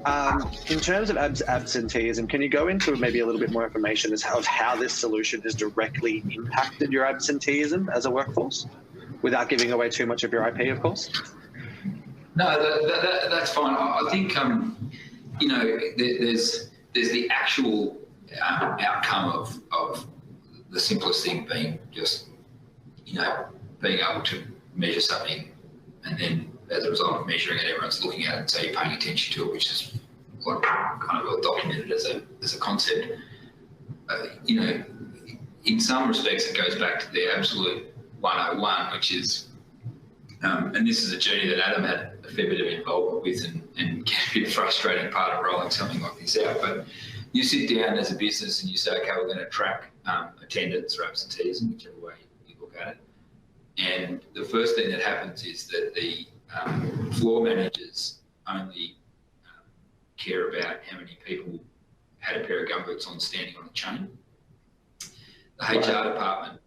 In terms of absenteeism, can you go into maybe a little bit more information as how this solution has directly impacted your absenteeism as a workforce, without giving away too much of your IP, of course? No, that's fine. I think you know, there's the actual outcome of the simplest thing being just, you know, being able to measure something, and then as a result of measuring it, everyone's looking at it, so you're paying attention to it, which is like kind of well documented as a concept. You know, in some respects, it goes back to the absolute 101, which is, and this is a journey that Adam had a fair bit of involvement with, and can be a frustrating part of rolling something like this out. But you sit down as a business and you say, okay, we're going to track attendance or absenteeism, whichever way you look at it. And the first thing that happens is that the floor managers only care about how many people had a pair of gumboots on standing on a chain. The HR department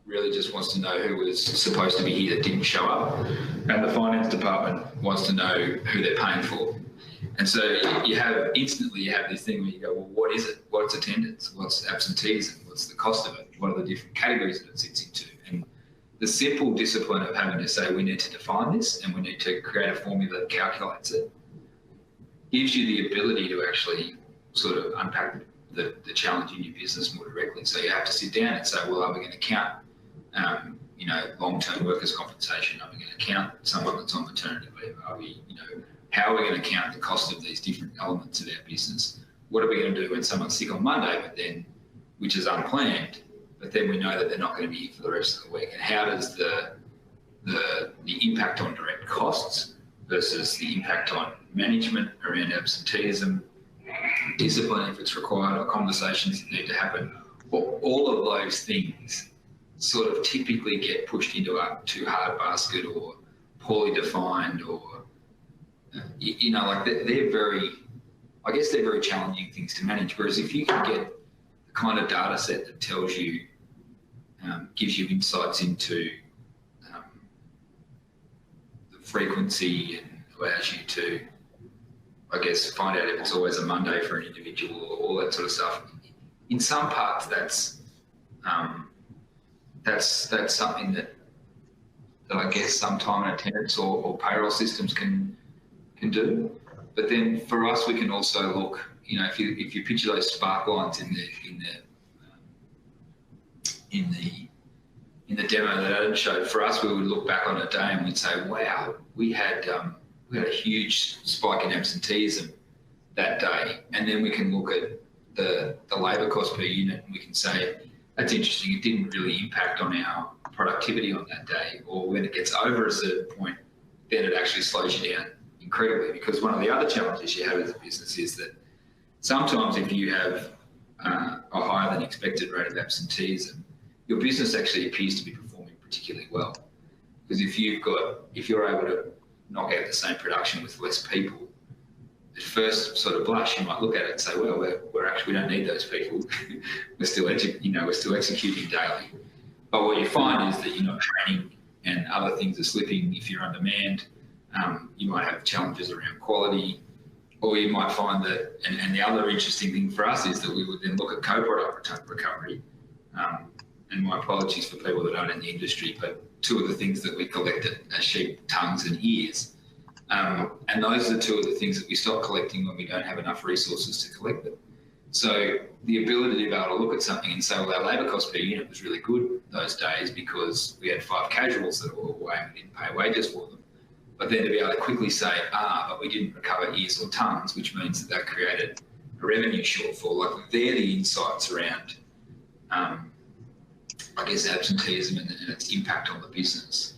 really just wants to know who was supposed to be here that didn't show up, and the finance department wants to know who they're paying for. And so you have this thing where you go, well, what is it? What's attendance? What's absenteeism? What's the cost of it? What are the different categories that it sits into? And the simple discipline of having to say we need to define this and we need to create a formula that calculates it gives you the ability to actually sort of unpack the challenge in your business more directly. So you have to sit down and say, well, are we going to count, you know, long-term workers' compensation? Are we going to count someone that's on maternity leave? Are we, you know, how are we going to count the cost of these different elements of our business? What are we going to do when someone's sick on Monday, but then, which is unplanned, but then we know that they're not going to be here for the rest of the week? And how does the impact on direct costs versus the impact on management around absenteeism, discipline if it's required, or conversations that need to happen, all of those things sort of typically get pushed into a too hard basket or poorly defined, or you know, like they're very challenging things to manage. Whereas if you can get the kind of data set that tells you, gives you insights into the frequency and allows you to, I guess, find out if it's always a Monday for an individual or all that sort of stuff. In some parts, that's something that I guess some time and attendance or payroll systems can do. But then for us, we can also look, you know, if you picture those spark lines in the demo that Adam showed, for us, we would look back on a day and we'd say, wow, we had a huge spike in absenteeism that day. And then we can look at the labour cost per unit and we can say, that's interesting, it didn't really impact on our productivity on that day. Or when it gets over a certain point, then it actually slows you down incredibly. Because one of the other challenges you have as a business is that sometimes if you have a higher than expected rate of absenteeism, your business actually appears to be performing particularly well. Because if you're able to knock out the same production with less people, at first sort of blush, you might look at it and say, well, we don't need those people. we're still executing daily. But what you find is that you're not training and other things are slipping. If you're on demand, you might have challenges around quality, or you might find that, and the other interesting thing for us is that we would then look at co-product recovery. And my apologies for people that aren't in the industry, but two of the things that we collect are sheep tongues and ears. And those are two of the things that we stop collecting when we don't have enough resources to collect them. So the ability to be able to look at something and say, well, our labour cost per unit was really good those days because we had 5 casuals that were away and we didn't pay wages for them. But then to be able to quickly say, but we didn't recover ears or tongues, which means that created a revenue shortfall. Like they're the insights around, I guess, absenteeism and its impact on the business.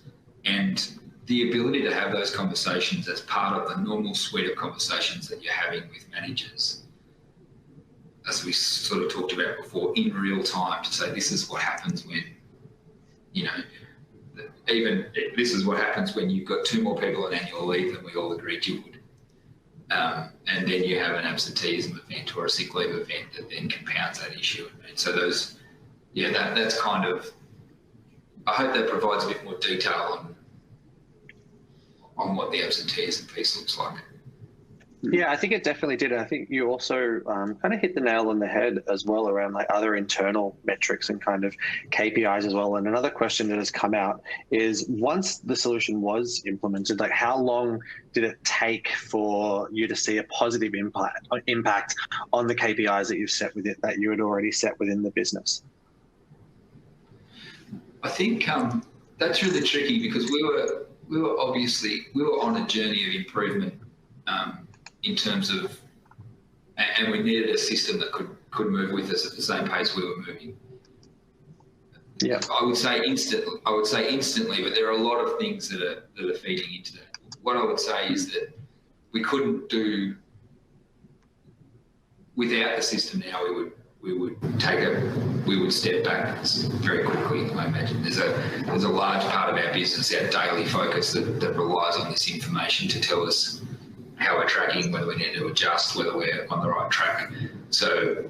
And the ability to have those conversations as part of the normal suite of conversations that you're having with managers, as we sort of talked about before, in real time, to say this is what happens when, you know, even this is what happens when you've got 2 more people on annual leave than we all agreed you would. And then you have an absenteeism event or a sick leave event that then compounds that issue. And so those, that's kind of, I hope that provides a bit more detail on what the absenteeism piece looks like. Yeah, I think it definitely did. I think you also kind of hit the nail on the head as well around like other internal metrics and kind of KPIs as well. And another question that has come out is, once the solution was implemented, like how long did it take for you to see a positive impact on the KPIs that you've set with it, that you had already set within the business? I think that's really tricky, because we were on a journey of improvement. In terms of, and we needed a system that could move with us at the same pace we were moving. Yeah, I would say instantly, but there are a lot of things that are feeding into that. What I would say is that we couldn't do without the system. Now we would step back very quickly. I imagine there's a large part of our business, our daily focus, that relies on this information to tell us how we're tracking, whether we need to adjust, whether we're on the right track. So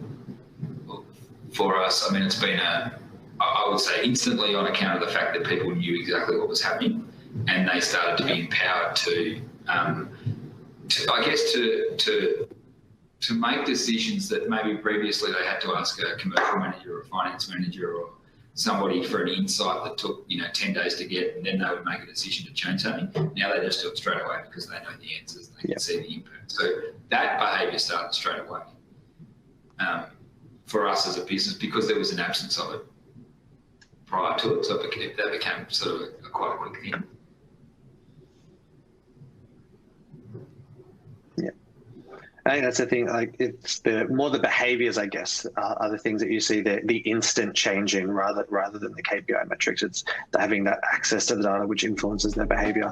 for us, I mean, it's been I would say instantly, on account of the fact that people knew exactly what was happening, and they started to be empowered to make decisions that maybe previously they had to ask a commercial manager or a finance manager or somebody for an insight that took 10 days to get, and then they would make a decision to change something. Now they just do it straight away because they know the answers, they can see the impact. So that behaviour started straight away for us as a business, because there was an absence of it prior to it. So that became sort of quite a quick thing. Yeah. I think that's the thing. Like, it's the behaviors, I guess, are the things that you see, the instant changing rather than the KPI metrics. It's having that access to the data which influences their behavior.